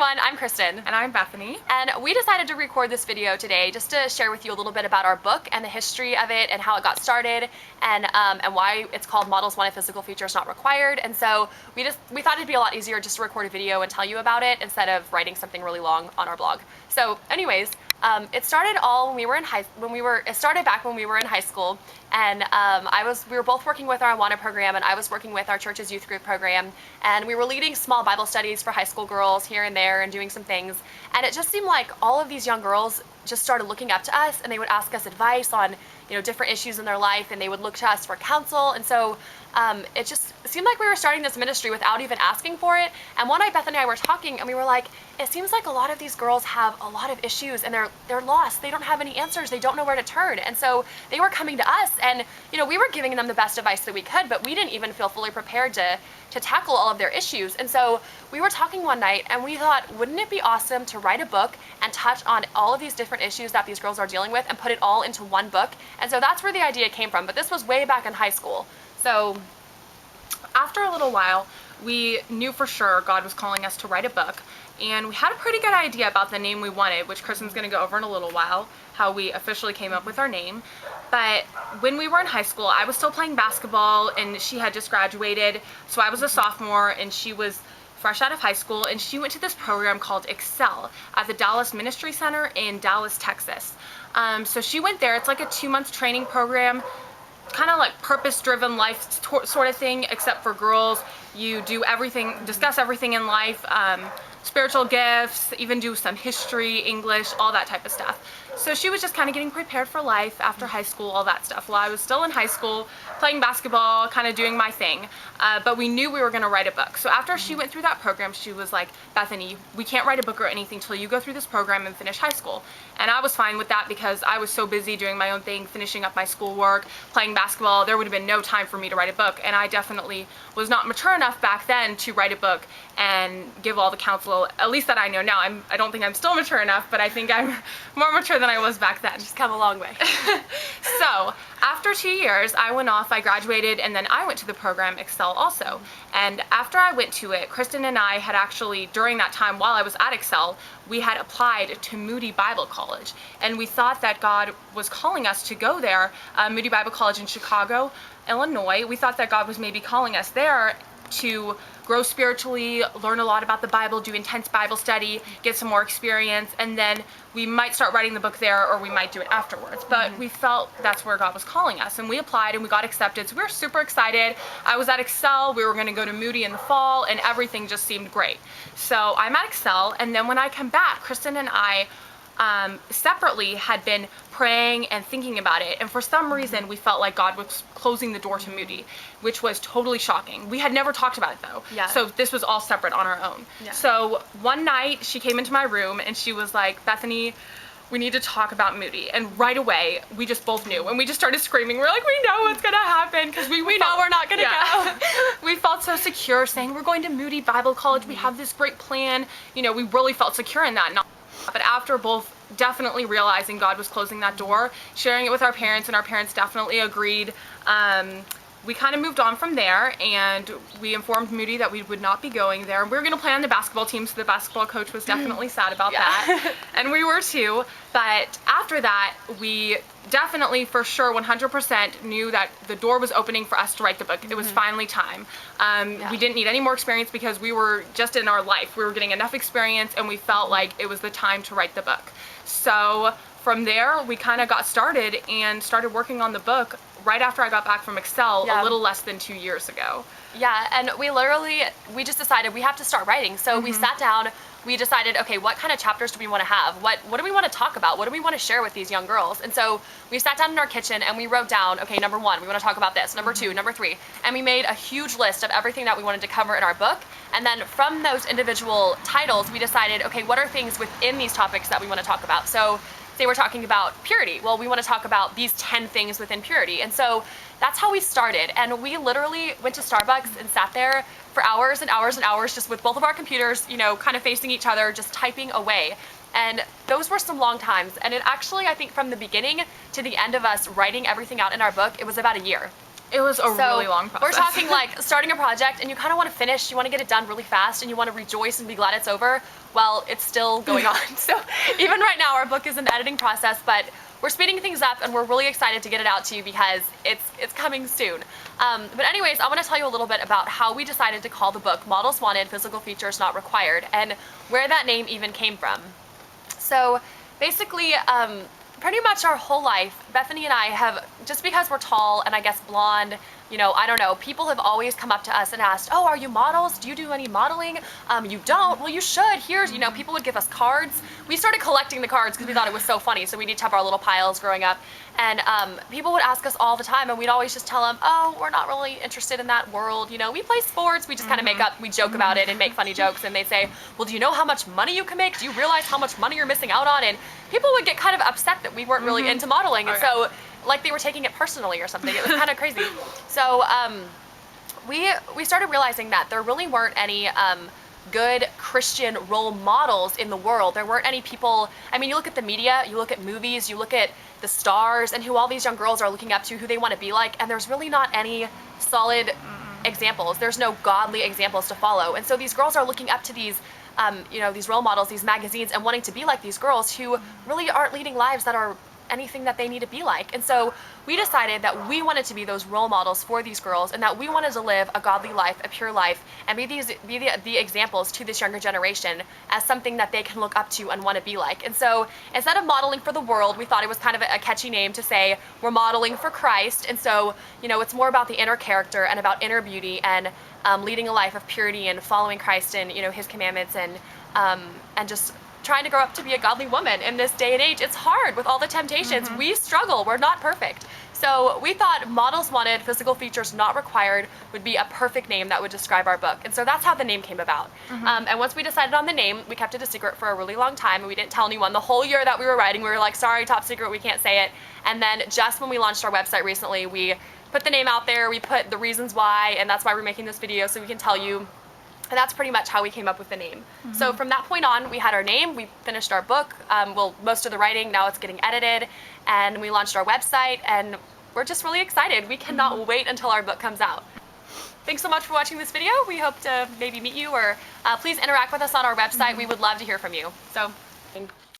everyone, I'm Kristen. And I'm Bethany. And we decided to record this video today just to share with you a little bit about our book and the history of it and how it got started and why it's called Models Want a Physical Features Not Required. And so we thought it'd be a lot easier just to record a video and tell you about it instead of writing something really long on our blog. So anyways, it started all when we were in it started back when we were in high school, and we were both working with our Awana program, and I was working with our church's youth group program, and we were leading small Bible studies for high school girls here and there and doing some things. And it just seemed like all of these young girls just started looking up to us, and they would ask us advice on, different issues in their life, and they would look to us for counsel. And so it just seemed like we were starting this ministry without even asking for it. And one night Beth and I were talking, and we were like, it seems like a lot of these girls have a lot of issues, and they're lost. They don't have any answers. They don't know where to turn. And so they were coming to us, and we were giving them the best advice that we could, but we didn't even feel fully prepared to tackle all of their issues. And so we were talking one night, and we thought, wouldn't it be awesome to write a book and touch on all of these different issues that these girls are dealing with and put it all into one book? And so that's where the idea came from. But this was way back in high school. So after a little while, we knew for sure God was calling us to write a book, and we had a pretty good idea about the name we wanted, which Kristen's going to go over in a little while, how we officially came up with our name. But when we were in high school, I was still playing basketball, and she had just graduated, so I was a sophomore, and she was fresh out of high school, and she went to this program called Excel at the Dallas Ministry Center in Dallas, Texas. So she went there. It's like a 2-month training program, kind of like purpose-driven life sort of thing, except for girls. You do everything, discuss everything in life, spiritual gifts, even do some history, English, all that type of stuff. So she was just kind of getting prepared for life after high school, all that stuff. Well, I was still in high school, playing basketball, kind of doing my thing, but we knew we were going to write a book. So after she went through that program, she was like, Bethany, we can't write a book or anything till you go through this program and finish high school. And I was fine with that because I was so busy doing my own thing, finishing up my schoolwork, playing basketball. There would have been no time for me to write a book, and I definitely was not mature enough back then to write a book and give all the counsel, at least that I know now. I don't think I'm still mature enough, but I think I'm more mature than I was back then. Just come a long way. So after 2 years, I went off, I graduated, and then I went to the program Excel also. And after I went to it, Kristen and I had actually, during that time while I was at Excel, we had applied to Moody Bible College. And we thought that God was calling us to go there, Moody Bible College in Chicago, Illinois. We thought that God was maybe calling us there to grow spiritually, learn a lot about the Bible, do intense Bible study, get some more experience, and then we might start writing the book there, or we might do it afterwards. But we felt that's where God was calling us, and we applied and we got accepted, so we were super excited. I was at Excel, we were going to go to Moody in the fall, and everything just seemed great. So I'm at Excel, and then when I come back, Kristen and I separately had been praying and thinking about it, and for some reason we felt like God was closing the door to Moody, which was totally shocking. We had never talked about it though, so this was all separate on our own. So one night she came into my room and she was like, Bethany, we need to talk about Moody. And right away we just both knew, and we just started screaming. We're like, we know what's gonna happen, because we know we're not gonna go. We felt so secure saying we're going to Moody Bible College, we have this great plan, we really felt secure in that. But after both definitely realizing God was closing that door, sharing it with our parents, and our parents definitely agreed, we kind of moved on from there, and we informed Moody that we would not be going there. We were going to play on the basketball team, so the basketball coach was definitely sad about that, and we were too. But after that, we definitely for sure 100% knew that the door was opening for us to write the book. It was finally time. We didn't need any more experience because we were just in our life. We were getting enough experience, and we felt like it was the time to write the book. So from there, we kind of got started and started working on the book right after I got back from Excel a little less than 2 years ago. Yeah, and we just decided we have to start writing. So we sat down, we decided, okay, what kind of chapters do we want to have? What do we want to talk about? What do we want to share with these young girls? And so we sat down in our kitchen and we wrote down, okay, number 1, we want to talk about this, number 2, number 3, and we made a huge list of everything that we wanted to cover in our book. And then from those individual titles, we decided, okay, what are things within these topics that we want to talk about? So say we're talking about purity. Well, we want to talk about these 10 things within purity. And so that's how we started. And we literally went to Starbucks and sat there for hours and hours and hours, just with both of our computers, kind of facing each other, just typing away. And those were some long times. And it actually, I think from the beginning to the end of us writing everything out in our book, it was about a year. It was a really long process. We're talking like starting a project and you kind of want to finish, you want to get it done really fast, and you want to rejoice and be glad it's over while it's still going on. So even right now our book is in the editing process, but we're speeding things up and we're really excited to get it out to you because it's coming soon. But anyways, I want to tell you a little bit about how we decided to call the book Models Wanted, Physical Features Not Required, and where that name even came from. So basically, pretty much our whole life, Bethany and I have, just because we're tall and I guess blonde, you know, I don't know, people have always come up to us and asked, oh, are you models? Do you do any modeling? You don't? Well, you should. Here's, you know, people would give us cards. We started collecting the cards because we thought it was so funny, so we'd each have our little piles growing up. And people would ask us all the time, and we'd always just tell them, oh, we're not really interested in that world. You know, we play sports. We just kind of make up, we joke about it and make funny jokes. And they'd say, well, do you know how much money you can make? Do you realize how much money you're missing out on? And people would get kind of upset that we weren't really into modeling. And so, like they were taking it personally or something. It was kind of crazy. So we started realizing that there really weren't any good Christian role models in the world. There weren't any people, I mean, you look at the media, you look at movies, you look at the stars and who all these young girls are looking up to, who they want to be like, and there's really not any solid examples. There's no godly examples to follow. And so these girls are looking up to these you know, these role models, these magazines, and wanting to be like these girls who really aren't leading lives that are anything that they need to be like. And so we decided that we wanted to be those role models for these girls, and that we wanted to live a godly life, a pure life, and be the examples to this younger generation as something that they can look up to and want to be like. And so instead of modeling for the world, we thought it was kind of a catchy name to say we're modeling for Christ. And so, you know, it's more about the inner character and about inner beauty and leading a life of purity and following Christ and, you know, his commandments and just trying to grow up to be a godly woman in this day and age. It's hard with all the temptations. We struggle. We're not perfect. So we thought Models Wanted, Physical Features Not Required would be a perfect name that would describe our book. And so that's how the name came about. And once we decided on the name, we kept it a secret for a really long time, and we didn't tell anyone. The whole year that we were writing, we were like, sorry, top secret, we can't say it. And then just when we launched our website recently, we put the name out there, we put the reasons why, and that's why we're making this video, so we can tell you. And that's pretty much how we came up with the name. So from that point on, we had our name, we finished our book, well, most of the writing, now it's getting edited, and we launched our website, and we're just really excited. We cannot wait until our book comes out. Thanks so much for watching this video. We hope to maybe meet you, or please interact with us on our website. We would love to hear from you. So.